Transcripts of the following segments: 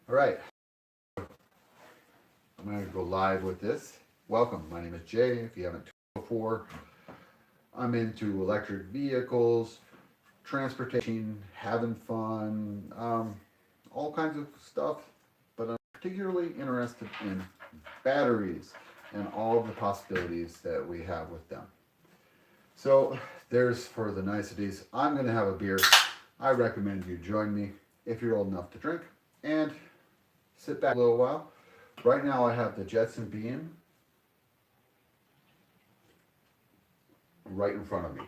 All right, I'm going to go live with this. Welcome, my name is Jay. If you haven't tuned before, I'm into electric vehicles, transportation, having fun, all kinds of stuff, but I'm particularly interested in batteries and all of the possibilities that we have with them. So there's for the niceties. I'm going to have a beer. I recommend you join me if you're old enough to drink and sit back a little while. Right now I have the Jetson bean right in front of me.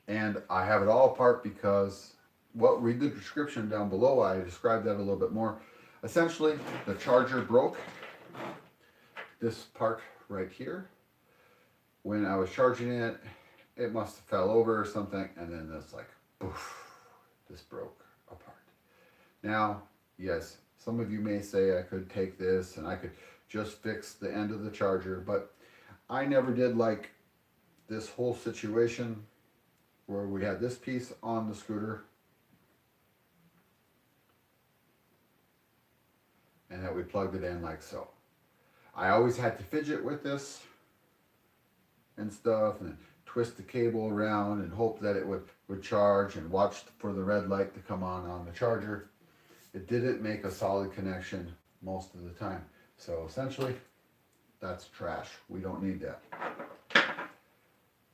And I have it all apart because, well, read the description down below. I described that a little bit more. Essentially, the charger broke. This part right here. When I was charging it, it must have fell over or something, and then it's like, poof, this broke apart. Now, yes, some of you may say I could take this and I could just fix the end of the charger, but I never did like this whole situation where we had this piece on the scooter and that we plugged it in like so. I always had to fidget with this and stuff and twist the cable around and hope that it would charge and watch for the red light to come on the charger. It didn't make a solid connection most of the time. So essentially, that's trash. We don't need that.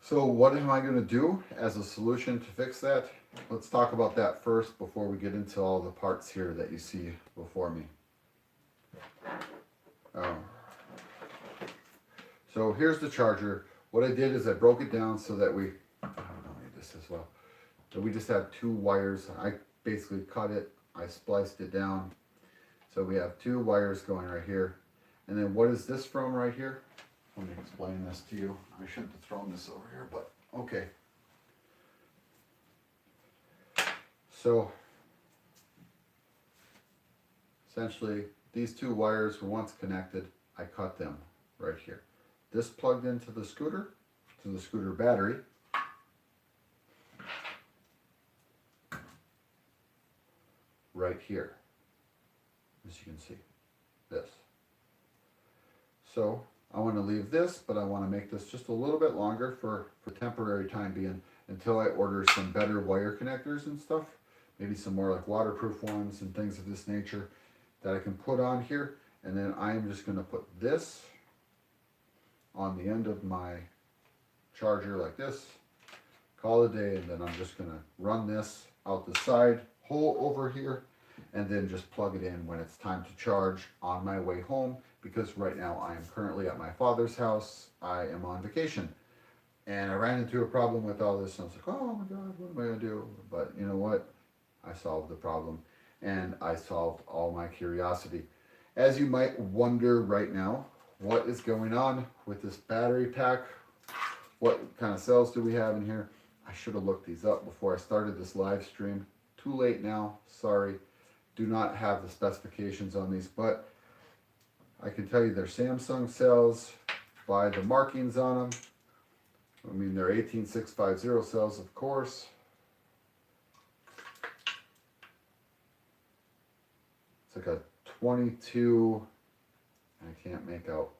So what am I going to do as a solution to fix that? Let's talk about that first before we get into all the parts here that you see before me. So here's the charger. What I did is I broke it down so that I don't need this as well. So we just have two wires. I basically cut it. I spliced it down. So we have two wires going right here. And then what is this from right here? Let me explain this to you. I shouldn't have thrown this over here, but okay. So essentially these two wires were once connected. I cut them right here. This plugged into the scooter, to the scooter battery. Right here, as you can see, this. So I want to leave this, but I want to make this just a little bit longer for temporary time being until I order some better wire connectors and stuff. Maybe some more like waterproof ones and things of this nature that I can put on here. And then I'm just going to put this on the end of my charger like this, call it a day, and then I'm just going to run this out the side hole over here and then just plug it in when it's time to charge on my way home, because right now I am currently at my father's house. I am on vacation and I ran into a problem with all this and I was like, oh my god, what am I going to do? But you know what? I solved the problem and I solved all my curiosity. As you might wonder right now, what is going on with this battery pack? What kind of cells do we have in here? I should have looked these up before I started this live stream. Too late now, sorry. Do not have the specifications on these, but I can tell you they're Samsung cells by the markings on them. I mean, they're 18650 cells, of course. It's like a 22, I can't make out,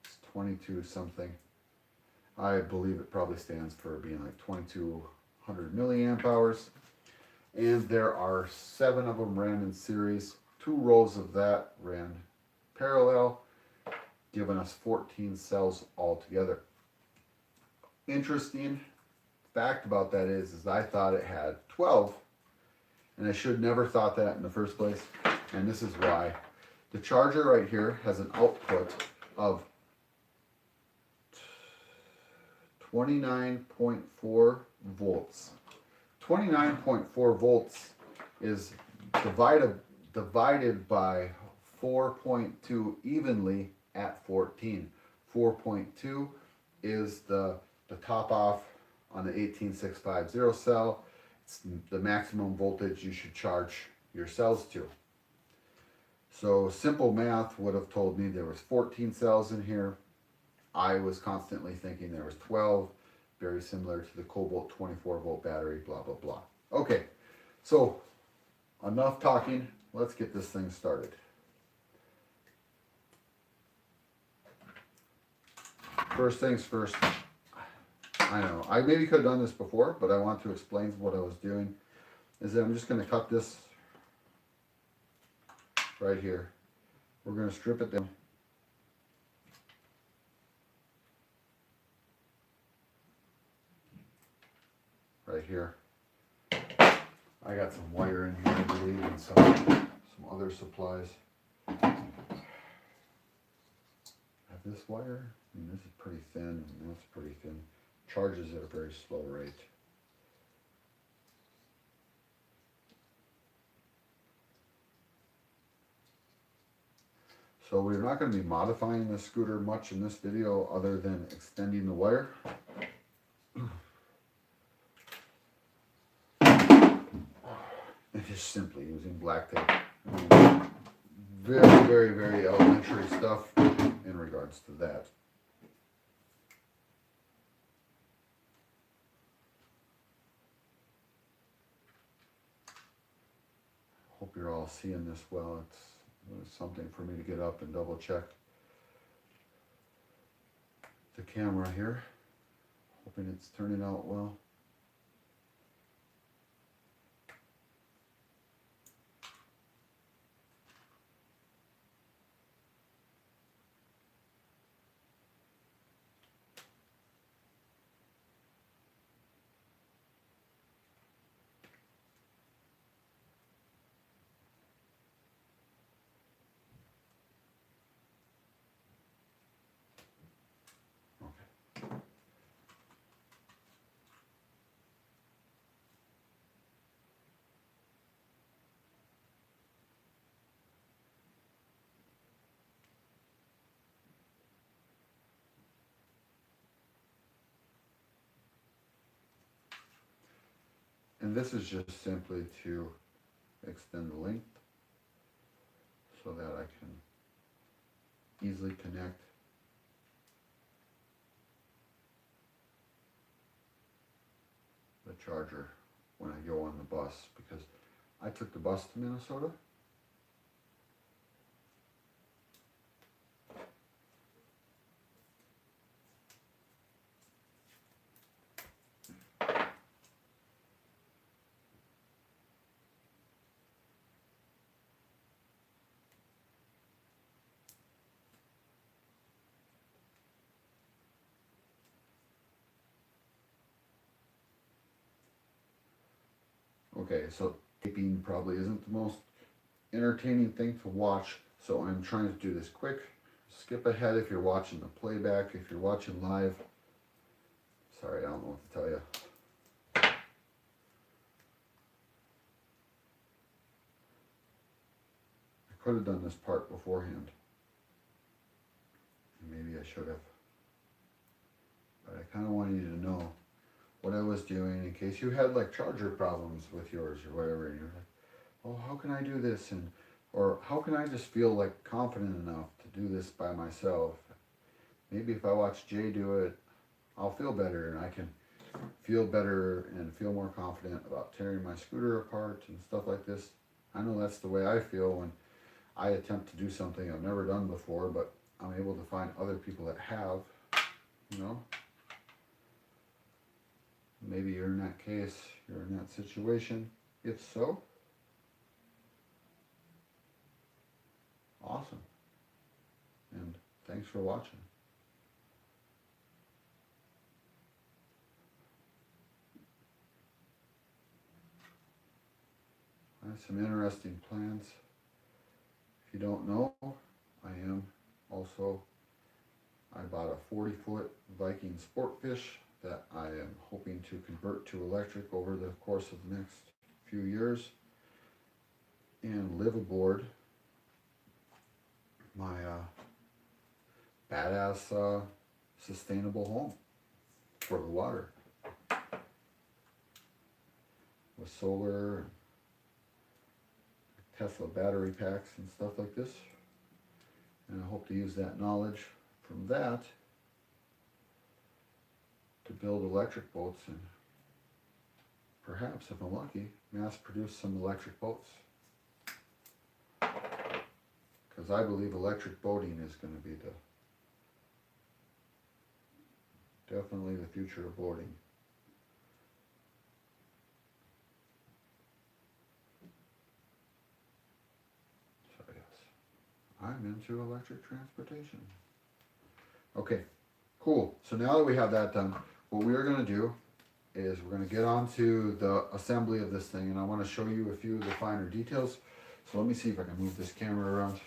it's 22 something. I believe it probably stands for being like 2200 milliamp hours. And there are 7 of them ran in series. 2 rows of that ran parallel, giving us 14 cells altogether. Interesting fact about that is I thought it had 12, and I should never thought that in the first place. And this is why. The charger right here has an output of 29.4 volts. 29.4 volts is divided by 4.2 evenly at 14. 4.2 is the top off on the 18650 cell. It's the maximum voltage you should charge your cells to. So simple math would have told me there was 14 cells in here. I was constantly thinking there was 12, very similar to the Cobalt 24 volt battery, blah, blah, blah. Okay, so enough talking. let's get this thing started. First things first, I know, I maybe could have done this before, but I want to explain what I was doing, is that I'm just going to cut this right here. We're going to strip it down. Right here. I got some wire in here, I believe, and some other supplies. I have this wire. I mean, this is pretty thin, and that's pretty thin. Charges at a very slow rate. So we're not going to be modifying the scooter much in this video other than extending the wire. And just simply using black tape. I mean, very, very, very elementary stuff in regards to that. Hope you're all seeing this well. It's something for me to get up and double check the camera here. Hoping it's turning out well. And this is just simply to extend the length so that I can easily connect the charger when I go on the bus, because I took the bus to Minnesota. Okay, so taping probably isn't the most entertaining thing to watch, so I'm trying to do this quick. Skip ahead if you're watching the playback, if you're watching live. Sorry, I don't know what to tell you. I could have done this part beforehand. Maybe I should have. But I kind of wanted you to know what I was doing in case you had like charger problems with yours or whatever, and you're like, oh, how can I do this? Or how can I just feel like confident enough to do this by myself? Maybe if I watch Jay do it, I'll feel better, and I can feel better and feel more confident about tearing my scooter apart and stuff like this. I know that's the way I feel when I attempt to do something I've never done before, but I'm able to find other people that have, you know. Maybe you're in that case, you're in that situation. If so, awesome. And thanks for watching. I have some interesting plans. If you don't know, I bought a 40-foot Viking Sportfish that I am hoping to convert to electric over the course of the next few years and live aboard my badass sustainable home for the water with solar, Tesla battery packs and stuff like this. And I hope to use that knowledge from that to build electric boats and perhaps, if I'm lucky, mass produce some electric boats. because I believe electric boating is going to be definitely the future of boating. So yes, I'm into electric transportation. Okay, cool. So now that we have that done, what we are going to do is we're going to get on to the assembly of this thing, and I want to show you a few of the finer details. So let me see if I can move this camera around.